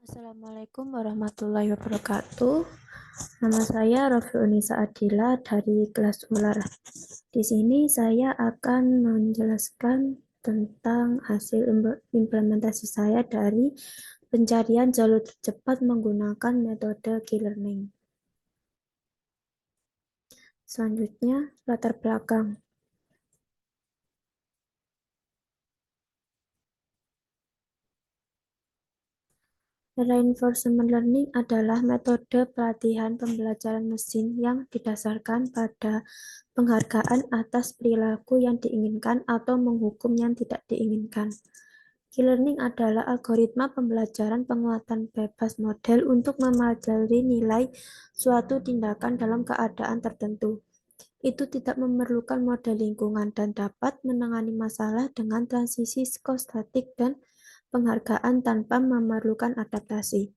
Assalamualaikum warahmatullahi wabarakatuh. Nama saya Rofiunisa Adila dari kelas Ular. Di sini saya akan menjelaskan tentang hasil implementasi saya dari pencarian jalur tercepat menggunakan metode Q-Learning. Selanjutnya, latar belakang. Reinforcement learning adalah metode pelatihan pembelajaran mesin yang didasarkan pada penghargaan atas perilaku yang diinginkan atau menghukum yang tidak diinginkan. Q-Learning adalah algoritma pembelajaran penguatan bebas model untuk mempelajari nilai suatu tindakan dalam keadaan tertentu. Itu tidak memerlukan model lingkungan dan dapat menangani masalah dengan transisi psikostatik dan penghargaan tanpa memerlukan adaptasi.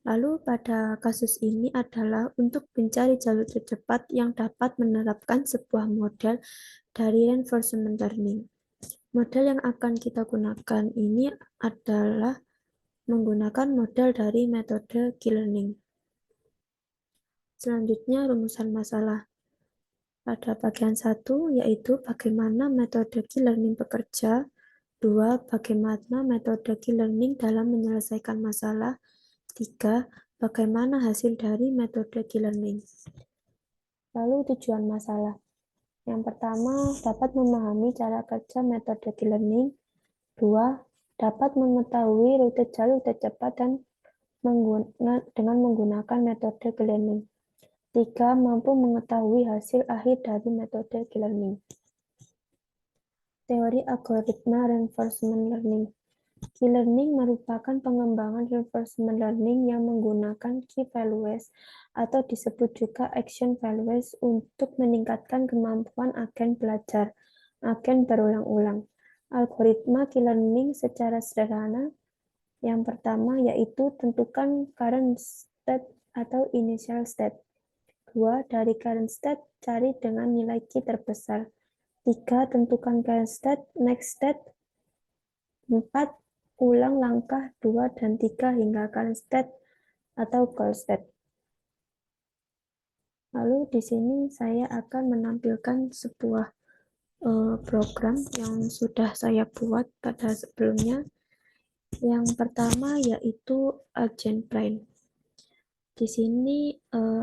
Lalu pada kasus ini adalah untuk mencari jalur tercepat yang dapat menerapkan sebuah model dari reinforcement learning. Model yang akan kita gunakan ini adalah menggunakan model dari metode Q-Learning. Selanjutnya rumusan masalah. Pada bagian 1 yaitu bagaimana metode Q-Learning bekerja. 2. Bagaimana metode Q-Learning dalam menyelesaikan masalah. 3. Bagaimana hasil dari metode Q-Learning. Lalu tujuan masalah. Yang pertama, dapat memahami cara kerja metode Q-Learning. 2. Dapat mengetahui rute jalur tercepat dengan menggunakan metode Q-Learning. 3. Mampu mengetahui hasil akhir dari metode Q-Learning. Teori algoritma reinforcement learning. Q-Learning merupakan pengembangan reinforcement learning yang menggunakan key values atau disebut juga action values untuk meningkatkan kemampuan agen belajar, agen berulang-ulang. Algoritma Q-Learning secara sederhana, yang pertama yaitu tentukan current state atau initial state. 2. Dari current state, cari dengan nilai Q terbesar. 3. Tentukan current state, next state. 4. Ulang langkah 2 dan 3 hingga current state atau goal state. Lalu di sini saya akan menampilkan sebuah program yang sudah saya buat pada sebelumnya. Yang pertama yaitu Agent Brain. Di sini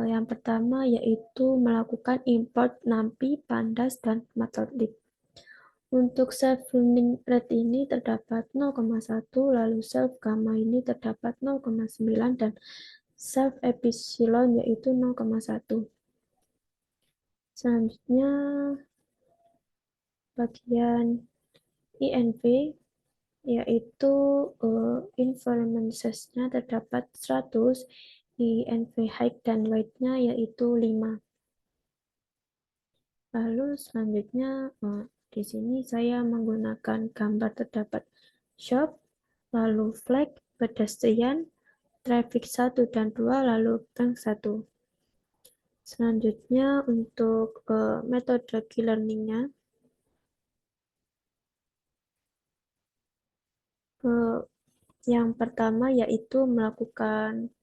yang pertama yaitu melakukan import NumPy, Pandas, dan Matplotlib. Untuk self learning rate ini terdapat 0,1, lalu self gamma ini terdapat 0,9 dan self epsilon yaitu 0,1. Selanjutnya bagian INV yaitu environment size-nya terdapat 100, INV height dan weight-nya yaitu 5. Lalu selanjutnya di sini saya menggunakan gambar terdapat shop, lalu flag, pedestrian, traffic 1 dan 2, lalu bank 1. Selanjutnya untuk metode Q-Learning-nya, yang pertama yaitu melakukan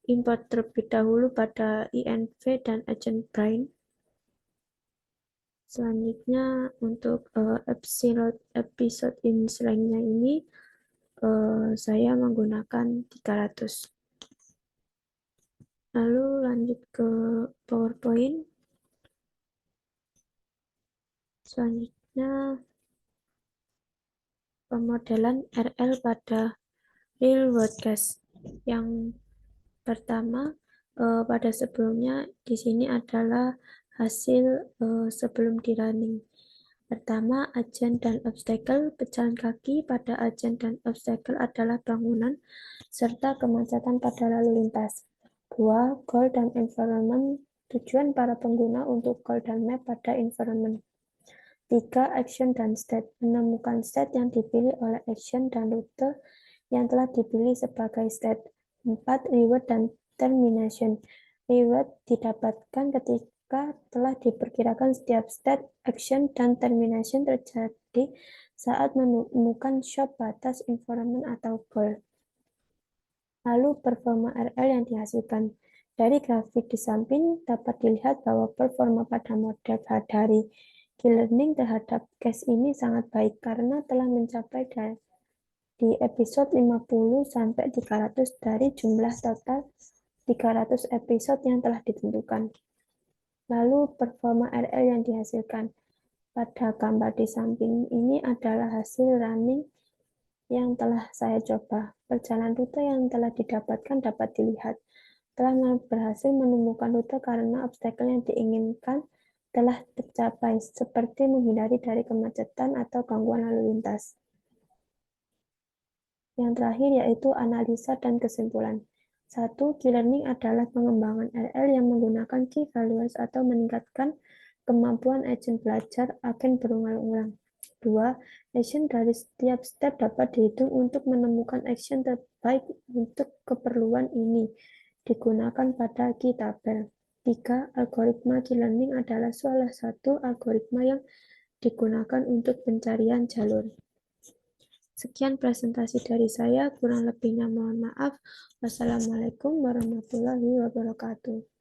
import terlebih dahulu pada INV dan Agent Brain. Selanjutnya untuk episode initializing-nya ini saya menggunakan 300. Lalu lanjut ke PowerPoint. Selanjutnya pemodelan RL pada real world case. Yang pertama pada sebelumnya di sini adalah hasil sebelum di running. Pertama, agen dan obstacle. Pejalan kaki pada agen dan obstacle adalah bangunan serta kemacetan pada lalu lintas. 2. Goal dan environment. Tujuan para pengguna untuk goal dan map pada environment. 3. Action dan state. Menemukan state yang dipilih oleh action dan rute yang telah dipilih sebagai state. 4. Reward dan termination. Reward didapatkan ketika telah diperkirakan setiap state, action, dan termination terjadi saat menemukan shop batas environment atau goal. Lalu performa RL yang dihasilkan. Dari grafik di samping dapat dilihat bahwa performa pada model dari Q-learning terhadap case ini sangat baik karena telah mencapai di episode 50 sampai 300 dari jumlah total 300 episode yang telah ditentukan. Lalu performa RL yang dihasilkan. Pada gambar di samping ini adalah hasil running yang telah saya coba. Perjalanan rute yang telah didapatkan dapat dilihat. Telah berhasil menemukan rute karena obstacle yang diinginkan telah tercapai, seperti menghindari dari kemacetan atau gangguan lalu lintas. Yang terakhir yaitu analisa dan kesimpulan. 1. Key learning adalah pengembangan RL yang menggunakan key values atau meningkatkan kemampuan agent belajar agen berulang-ulang. 2. Action dari setiap step dapat dihitung untuk menemukan action terbaik untuk keperluan ini digunakan pada key tabel. 3. Algoritma key learning adalah salah satu algoritma yang digunakan untuk pencarian jalur. Sekian presentasi dari saya, kurang lebihnya mohon maaf. Wassalamualaikum warahmatullahi wabarakatuh.